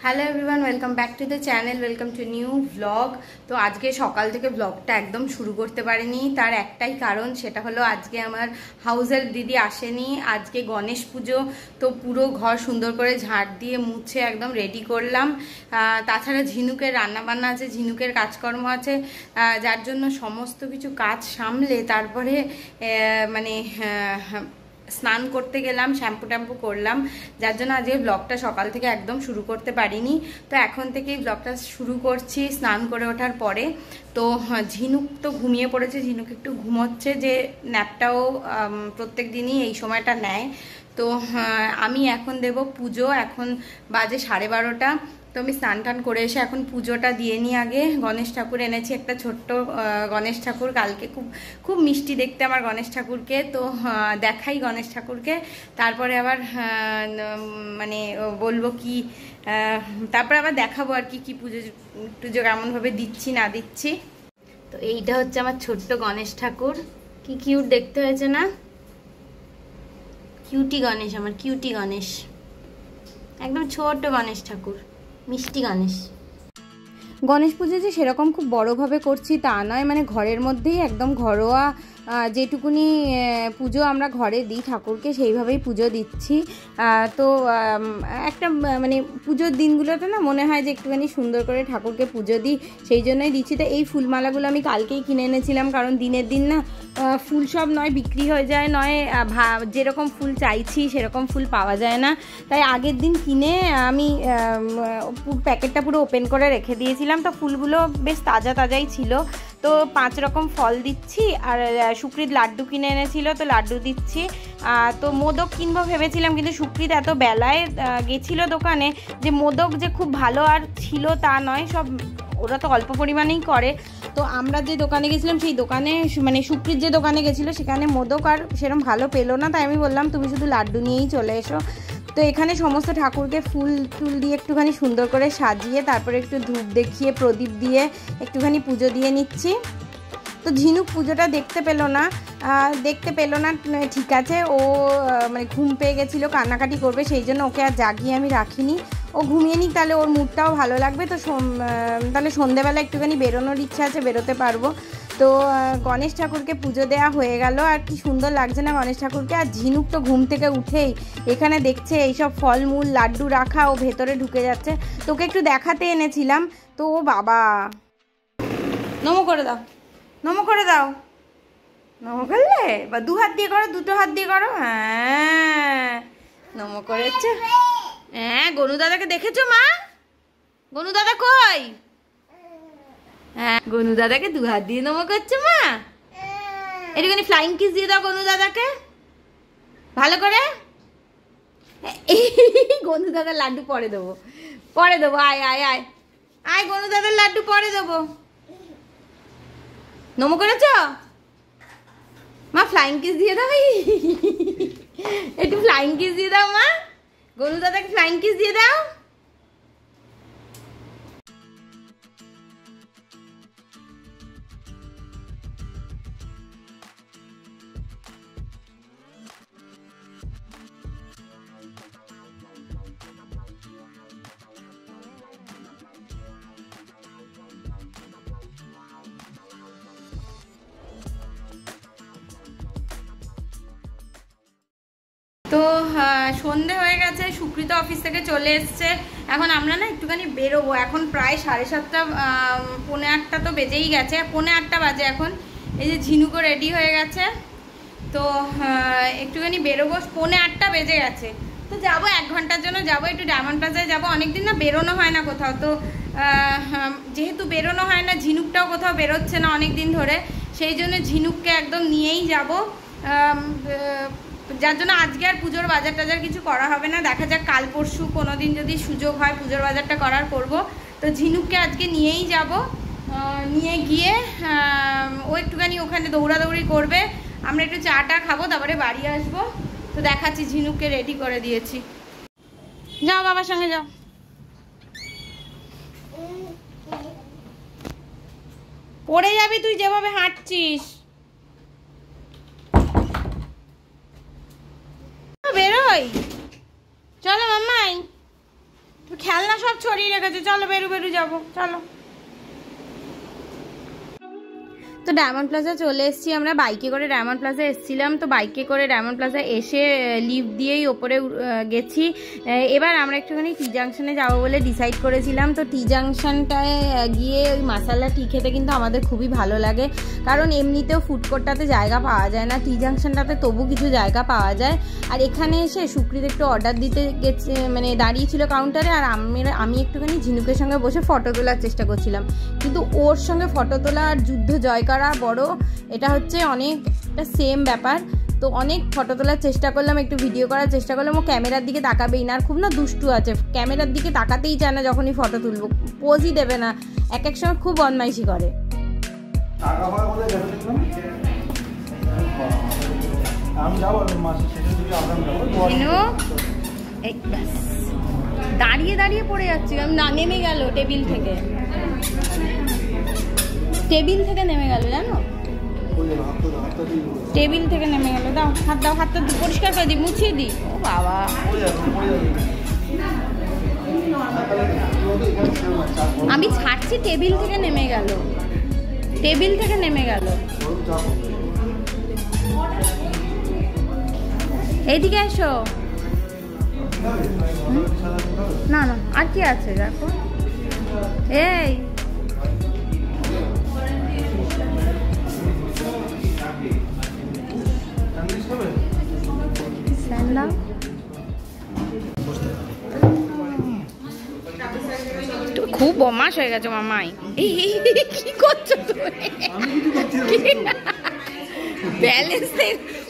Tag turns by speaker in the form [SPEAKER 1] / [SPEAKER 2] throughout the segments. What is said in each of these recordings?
[SPEAKER 1] Hello everyone, welcome back to the channel, welcome to new vlog. তো আজকে সকাল থেকে ভ্লগটা একদম শুরু করতে পারিনি, তার একটাই কারণ, সেটা হলো আজকে আমার হাউস হেল্প দিদি আসেনি। আজকে গণেশ পুজো, তো পুরো ঘর সুন্দর করে ঝাড় দিয়ে মুছে একদম রেডি করলাম। তাছাড়া ঝিনুকের রান্নাবান্না আছে, ঝিনুকের কাজকর্ম আছে, যার জন্য সমস্ত কিছু কাজ সামলে তারপরে মানে স্নান করতে গেলাম, শ্যাম্পু ট্যাম্পু করলাম, যার জন্য আজকে ব্লগটা সকাল থেকে একদম শুরু করতে পারিনি। তো এখন থেকেই ব্লগটা শুরু করছি স্নান করে ওঠার পরে। তো ঝিনুক তো ঘুমিয়ে পড়েছে, ঝিনুক একটু ঘুমোচ্ছে, যে ন্যাপটাও প্রত্যেক দিনই এই সময়টা নেয়। তো আমি এখন দেব পুজো, এখন বাজে 12:30। তো আমি স্নান টান করে এসে এখন পুজোটা দিয়ে নিই। আগে গণেশ ঠাকুর এনেছি, একটা ছোট্ট গণেশ ঠাকুর, কালকে খুব খুব মিষ্টি দেখতে আমার গণেশ ঠাকুরকে। তো দেখাই গণেশ ঠাকুরকে, তারপরে আবার মানে বলবো কি, তারপরে আবার দেখাবো আর কি কি পুজো টুজো কেমনভাবে দিচ্ছি না দিচ্ছি। তো এইটা হচ্ছে আমার ছোট্ট গণেশ ঠাকুর, কি কিউট দেখতে হয়েছে না? কিউটি গণেশ, আমার কিউটি গণেশ, একদম ছোট্ট গণেশ ঠাকুর, মিষ্টি গণেশ। গণেশ পুজো যে সেরকম খুব বড়োভাবে করছি তা নয়, মানে ঘরের মধ্যেই একদম ঘরোয়া যেটুকুনি পুজো আমরা ঘরে দিই ঠাকুরকে, সেইভাবেই পুজো দিচ্ছি। তো একটা মানে পুজোর দিনগুলোতে না মনে হয় যে একটুখানি সুন্দর করে ঠাকুরকে পুজো দিই, সেই জন্যই দিচ্ছি। তো এই ফুলমালাগুলো আমি কালকেই কিনে এনেছিলাম, কারণ দিনের দিন না ফুল সব নয় বিক্রি হয়ে যায়, নয় যেরকম ফুল চাইছি সেরকম ফুল পাওয়া যায় না। তাই আগের দিন কিনে আমি প্যাকেটটা পুরো ওপেন করে রেখে দিয়েছিলাম। তো ফুলগুলো বেশ তাজা তাজাই ছিল। তো 5 রকম ফল দিচ্ছি, আর সুকৃত লাড্ডু কিনে এনেছিল, তো লাড্ডু দিচ্ছি। তো মোদক কিনবো ভেবেছিলাম, কিন্তু সুকৃত এত বেলায় গেছিলো দোকানে যে মোদক যে খুব ভালো আর ছিল তা নয়, সব ওরা তো অল্প পরিমাণেই করে। তো আমরা যে দোকানে গেছিলাম সেই দোকানে, মানে সুকৃত যে দোকানে গেছিলো সেখানে মোদক আর সেরকম ভালো পেলো না। তাই আমি বললাম তুমি শুধু লাড্ডু নিয়েই চলে এসো। তো এখানে সমস্ত ঠাকুরকে ফুল টুল দিয়ে একটুখানি সুন্দর করে সাজিয়ে, তারপরে একটু ধূপ দেখিয়ে প্রদীপ দিয়ে একটুখানি পুজো দিয়ে নিচ্ছি। তো ঝিনুক পুজোটা দেখতে পেলো না ঠিক আছে, ও মানে ঘুম পেয়ে গেছিলো, কান্নাকাটি করবে, সেই জন্য ওকে আর জাগিয়ে আমি রাখিনি। ও ঘুমিয়ে নিক, তাহলে ওর মুডটাও ভালো লাগবে। তো তাহলে সন্ধেবেলা একটুখানি বেরোনোর ইচ্ছা আছে, বেরোতে পারবো। তো গণেশ ঠাকুরকে পুজো দেওয়া হয়ে গেল, আর কি সুন্দর লাগছে না গণেশ ঠাকুরকে। আর ঝিনুক তো ঘুম থেকে উঠেই এখানে দেখছে এইসব ফলমূল লাড্ডু রাখা, ও ভেতরে ঢুকে যাচ্ছে। তোকে একটু দেখাতে এনেছিলাম। তো ও বাবা, নমো করে দাও, নমো করে দাও, নমো করলে বা 2 হাত দিয়ে করো, 2টো হাত দিয়ে করো। হ্যাঁ, নমো করেছে। হ্যাঁ, গনু দাদাকে দেখেছো মা? গনু দাদা কই? হ্যাঁ, গনু দাদাকে 2 হাত দিয়ে নমো করছে মা। একটুখানি ফ্লাইং কিস দিয়ে দাও গনু দাদাকে ভালো করে। গনু দাদার লাড্ডু পরে দেবো, পরে দেবো, আয় আয় আয় আয়, গনু দাদার লাড্ডু পরে দেবো। নমো করেছ মা? ফ্লাইং কিস দিয়ে দাও, একটু ফ্লাইং কিস দিয়ে দাও মা, গনু দাদাকে ফ্লাইং কিস দিয়ে দাও। তো সন্ধে হয়ে গেছে, সুকৃত অফিস থেকে চলে এসছে। এখন আমরা না একটুখানি বেরোবো, এখন প্রায় 7:30, 7:45 তো বেজেই গেছে, 7:45 বাজে এখন। এই যে ঝিনুকও রেডি হয়ে গেছে, তো একটুখানি বেরোবো, 7:45 বেজে গেছে। তো যাবো 1 ঘন্টার জন্য, যাবো একটু ডায়মন্ড প্লাজায় যাবো। অনেকদিন না বেরোনো হয় না কোথাও, তো যেহেতু বেরোনো হয় না, ঝিনুকটাও কোথাও বেরোচ্ছে না অনেক দিন ধরে, সেই জন্য ঝিনুককে একদম নিয়েই যাবো। যার জন্য আজকে আর পুজোর বাজার টাজার কিছু করা হবে না, দেখা যাক কাল পরশু কোনো দিন যদি সুযোগ হয় পুজোর বাজারটা করার করব। তো ঝিনুককে আজকে নিয়েই যাব, নিয়ে গিয়ে ও একটুখানি ওখানে দৌড়াদৌড়ি করবে, আমরা একটু চাটা খাবো, তারপরে বাড়ি আসবো। তো দেখাচ্ছি, ঝিনুককে রেডি করে দিয়েছি। যাও বাবার সঙ্গে যাও, পড়ে যাবি তুই যেভাবে হাঁটছিস। বেরোই, চলো মাম্মাই। খেলনা সব ছড়িয়ে রেখেছে, চলো বেরু বেরু যাবো, চলো। তো ডায়মন্ড প্লাজা চলে এসেছি আমরা, বাইকে করে ডায়মন্ড প্লাজা এসেছিলাম। তো বাইকে করে ডায়মন্ড প্লাজা এসে লিফট দিয়েই ওপরে গেছি। এবার আমরা একটুখানি টি জাংশনে যাবো বলে ডিসাইড করেছিলাম। তো টি জাংশনটায় গিয়ে ওই মশালা টি খেতে কিন্তু আমাদের খুবই ভালো লাগে, কারণ এমনিতেও ফুড কোর্টটাতে জায়গা পাওয়া যায় না, টি জাংশনটাতে তবু কিছু জায়গা পাওয়া যায়। আর এখানে এসে সুকৃত একটু অর্ডার দিতে গেছে, মানে দাঁড়িয়েছিল কাউন্টারে, আর আমি একটুখানি ঝিনুকের সঙ্গে বসে ফটো তোলার চেষ্টা করছিলাম। কিন্তু ওর সঙ্গে ফটো তোলা আর যুদ্ধ জয় করা বড়, এটা হচ্ছে অনেকটা সেম ব্যাপার। তো অনেক ফটো তোলার চেষ্টা করলাম, একটু ভিডিও করার চেষ্টা করলাম, ও ক্যামেরার দিকে তাকাবেই না। আর খুব না দুষ্টু আছে, ক্যামেরার দিকে তাকাতেই চায় না, যখনই ফটো তুলবো পোজই দেবে না, এক এক সময় খুব বদমাইশি করে। দাঁড়িয়ে দাঁড়িয়ে পড়ে যাচ্ছি, না নেমে গেল টেবিল থেকে, টেবিল থেকে নেমে গেল, জানো, টেবিল থেকে নেমে গেল। দাও হাত, দাও হাতটা পরিষ্কার করে দিই, মুছিয়ে দিই। ও বাবা, আমি ছাড়ছি, টেবিল থেকে নেমে গেল, টেবিল থেকে নেমে গেল। এইদিকে এসো। না না, আর কি আছে দেখো, এই খুব বদমাশ হয়ে গেছো মামাই। কি করছো তুমি? ব্যালেন্স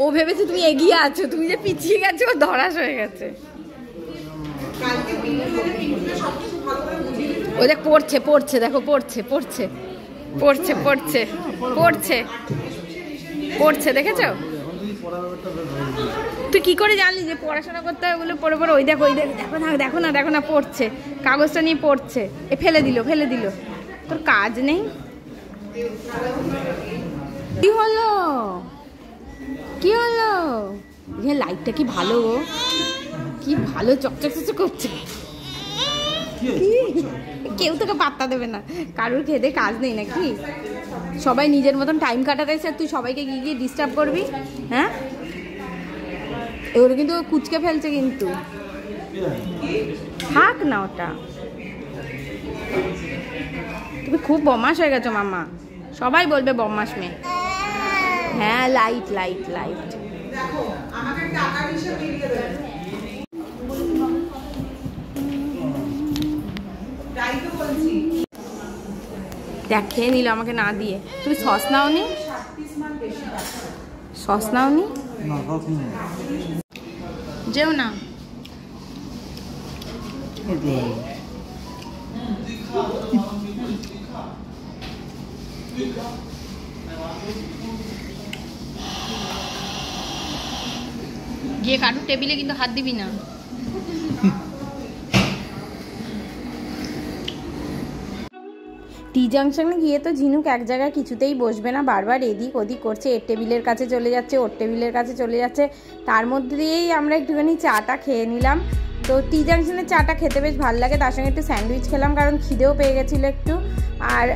[SPEAKER 1] ও ভেবেছে তুমি এগিয়ে আছো, তুমি যে পিছিয়ে গেছো ও ধরাস হয়ে গেছে। ও দেখ পড়ছে পড়ছে, দেখো পড়ছে পড়ছে পড়ছে পড়ছে পড়ছে পড়ছে, দেখেছো? তুই কি করে জানলি যে পড়াশোনা করতে হয় বলে পড়ে পড়ে? ওই দেখো, ওই দেখো না, দেখো না, দেখো না, পড়ছে, কাগজটা নিয়ে পড়ছে। এ ফেলে দিল, ফেলে দিল, তোর কাজ নেই। কি হলো, কি হলো? লাইটটা কি ভালো, কি ভালো চকচক চকচক করছে। কেউ তোকে পাত্তা দেবে না, কারোর খেতে কাজ নেই নাকি? সবাই নিজের মতন টাইম কাটাতে এসে তুই সবাইকে গিয়ে গিয়ে ডিস্টার্ব করবি? হ্যাঁ, এগুলো কিন্তু কুচকে ফেলছে, কিন্তু থাক না ওটা। তুমি খুব বদমাশ হয়ে গেছো মামা, সবাই বলবে বদমাশ মেয়ে। হ্যাঁ, লাইট লাইট লাইট। দেখ খেয়ে নিল আমাকে না দিয়ে। তুমি সস নাওনি? সস নাওনি? যেও না। গিয়ে কাটু, টেবিলে কিন্তু হাত দিবি না। টি জাংশনে গিয়ে তো ঝিনুক এক জায়গায় কিছুতেই বসবে না, বারবার এদিক ওদিক করছে, এর টেবিলের কাছে চলে যাচ্ছে, ওর টেবিলের কাছে চলে যাচ্ছে। তার মধ্যে দিয়েই আমরা একটুখানি চাটা খেয়ে নিলাম। তো টি জাংশনের চাটা খেতে বেশ ভালো লাগে, তার সঙ্গে একটু স্যান্ডউইচ খেলাম, কারণ খিদেও পেয়ে গেছিলো একটু। আর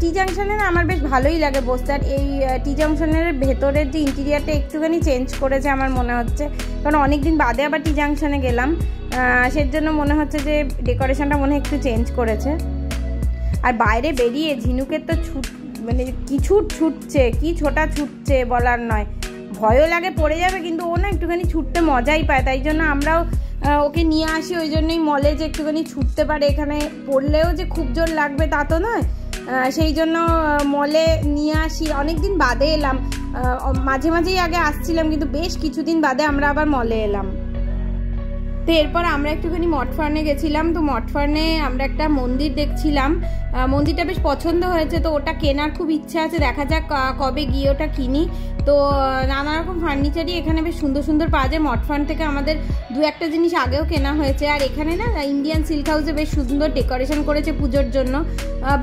[SPEAKER 1] টি জাংশনে না আমার বেশ ভালোই লাগে বসতে। আর এই টি জাংশনের ভেতরের যে ইন্টিরিয়ারটা একটুখানি চেঞ্জ করেছে আমার মনে হচ্ছে, কারণ অনেক দিন বাদে আবার টি জাংশনে গেলাম, সেজন্য মনে হচ্ছে যে ডেকোরেশনটা মনে হয় একটু চেঞ্জ করেছে। আর বাইরে বেরিয়ে ঝিনুকের তো মানে কিছু ছুটছে, কি ছোটা ছুটছে বলার নয়, ভয়ও লাগে পড়ে যাবে, কিন্তু ও না একটুখানি ছুটতে মজাই পায়, তাই জন্য আমরাও ওকে নিয়ে আসি। ওই জন্যই মলে যে একটুখানি ছুটতে পারে, এখানে পড়লেও যে খুব জোর লাগবে তা তো নয়, সেই জন্য মলে নিয়ে আসি। অনেক দিন বাদে এলাম, মাঝে মাঝেই আগে আসছিলাম, কিন্তু বেশ কিছুদিন বাদে আমরা আবার মলে এলাম। তো এরপর আমরা একটুখানি মঠফার্নে গেছিলাম। তো মঠফার্নে আমরা একটা মন্দির দেখছিলাম, মন্দিরটা বেশ পছন্দ হয়েছে, তো ওটা কেনার খুব ইচ্ছা আছে, দেখা যাক কবে গিয়ে ওটা কিনি। তো নানা রকম ফার্নিচারই এখানে বেশ সুন্দর সুন্দর পাওয়া যায়। মঠফার্ন থেকে আমাদের দু একটা জিনিস আগেও কেনা হয়েছে। আর এখানে না ইন্ডিয়ান সিল্ক হাউসে বেশ সুন্দর ডেকোরেশন করেছে পুজোর জন্য,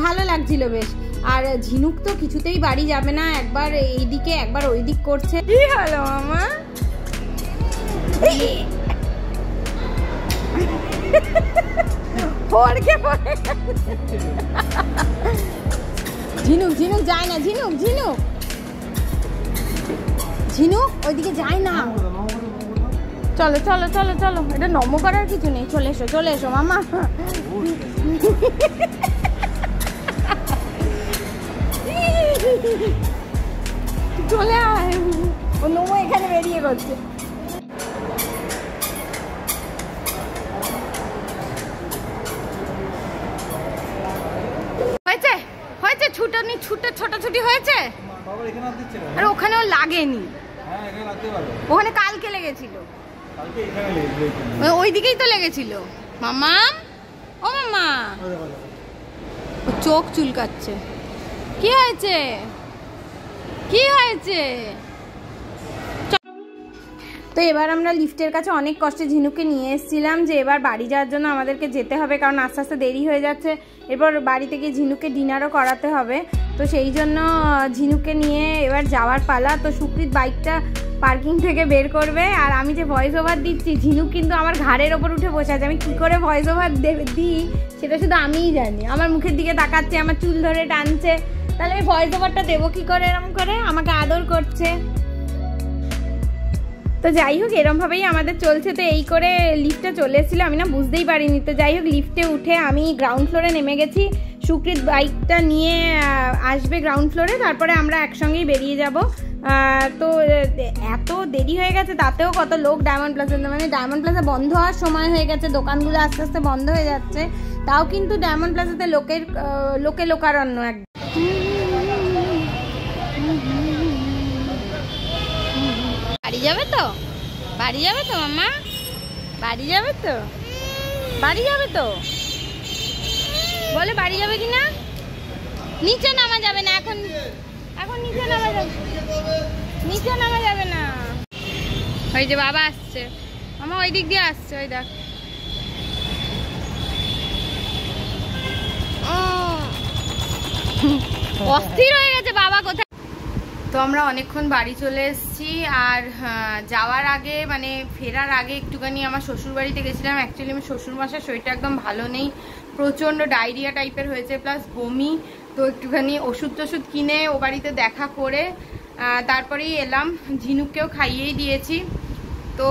[SPEAKER 1] ভালো লাগছিল বেশ। আর ঝিনুক তো কিছুতেই বাড়ি যাবে না, একবার এইদিকে একবার ওই দিক করছে। কি হলো মামা? ফড়কে পড়ে ঝিনুক ঝিনুক যায় না, ঝিনুক ঝিনুক ঝিনুক ওইদিকে যায় না। চলো চলো চলো চলো, এটা নম করার কিছু নেই, চলে এসো মামা। চলে আয়, ও নমো এখানে বেরিয়ে করছে। হয়েছে হয়েছে, ছুটানি ছোটাছুটি হয়েছে, আর ওখানেও লাগেনি, ওখানে কালকে লেগেছিল, ওই দিকেই তো লেগেছিল। মামা ও মামা, ও চোখ চুলকাচ্ছে। কি হয়েছে কি হয়েছে? তো এবার আমরা লিফটের কাছে অনেক কষ্টে ঝিনুককে নিয়ে এসেছিলাম, যে এবার বাড়ি যাওয়ার জন্য আমাদেরকে যেতে হবে, কারণ আস্তে আস্তে দেরি হয়ে যাচ্ছে। এরপর বাড়িতে গিয়ে ঝিনুককে ডিনারও করাতে হবে, তো সেই জন্য ঝিনুককে নিয়ে এবার যাওয়ার পালা। তো সুকৃত বাইকটা পার্কিং থেকে বের করবে, আর আমি যে ভয়েস ওভার দিচ্ছি, ঝিনুক কিন্তু আমার ঘাড়ের ওপর উঠে বসে আছে। আমি কী করে ভয়েস ওভার দিই সেটা শুধু আমিই জানি। আমার মুখের দিকে তাকাচ্ছে, আমার চুল ধরে টানছে, তাহলে আমি ভয়েস ওভারটা দেবো কী করে? এরম করে আমাকে আদর করছে। তো যাই হোক, এরমভাবেই আমাদের চলছে। তো এই করে লিফটে চলে এসেছিলো, আমি না বুঝতেই পারিনি। তো যাই হোক, লিফটে উঠে আমি গ্রাউন্ড ফ্লোরে নেমে গেছি, সুকৃত বাইকটা নিয়ে আসবে গ্রাউন্ড ফ্লোরে, তারপরে আমরা একসঙ্গেই বেরিয়ে যাব। তো এত দেরি হয়ে গেছে, তাতেও কত লোক ডায়মন্ড প্লাজা, মানে ডায়মন্ড প্লাজা বন্ধ হওয়ার সময় হয়ে গেছে, দোকানগুলো আস্তে আস্তে বন্ধ হয়ে যাচ্ছে, তাও কিন্তু ডায়মন্ড প্লাজাতে লোকে লোকারণ্য একদম। বাড়ি যাবে তো, বাড়ি যাবে তো মামা, বাড়ি যাবে তো, বাড়ি যাবে তো, বলে বাড়ি যাবে কি না? নিচে নামা যাবে না এখন, এখন নিচে নামা যাবে, নিচে নামা যাবে না। ওই যে বাবা আসছে, মামা ওই দিক দিয়ে আসছে, ওই দেখ। অস্থির হয়ে গেছে বাবা কোথায়। তো আমরা অনেকক্ষণ বাড়ি চলে এসেছি, আর যাওয়ার আগে মানে ফেরার আগে একটুখানি আমার শ্বশুর বাড়িতে গেছিলাম। অ্যাকচুয়ালি আমার শ্বশুরমশার শরীরটা একদম ভালো নেই, প্রচণ্ড ডায়রিয়া টাইপের হয়েছে, প্লাস বমি। তো একটুখানি ওষুধ টষুধ কিনে ও বাড়িতে দেখা করে তারপরেই এলাম। ঝিনুককেও খাইয়েই দিয়েছি। তো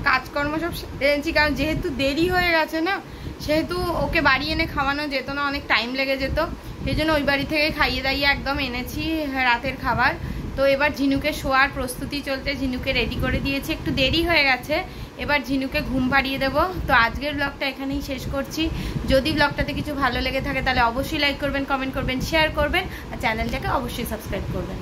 [SPEAKER 1] কাজকর্ম সব এনেছি, কারণ যেহেতু দেরি হয়ে গেছে না, সেহেতু ওকে বাড়ি এনে খাওয়ানো যেত না, অনেক টাইম লেগে যেত। সেই জন্য ওই বাড়ি থেকে খাইয়ে দাইয়ে একদম এনেছি রাতের খাবার। তো এবার ঝিনুকে শোয়ার প্রস্তুতি চলতে, ঝিনুকে রেডি করে দিয়েছি, একটু দেরি হয়ে গেছে, এবার ঝিনুকে ঘুম পাড়িয়ে দেবো। তো আজকের ব্লগটা এখানেই শেষ করছি। যদি ব্লগটাতে কিছু ভালো লেগে থাকে তাহলে অবশ্যই লাইক করবেন, কমেন্ট করবেন, শেয়ার করবেন, আর চ্যানেলটাকে অবশ্যই সাবস্ক্রাইব করবেন।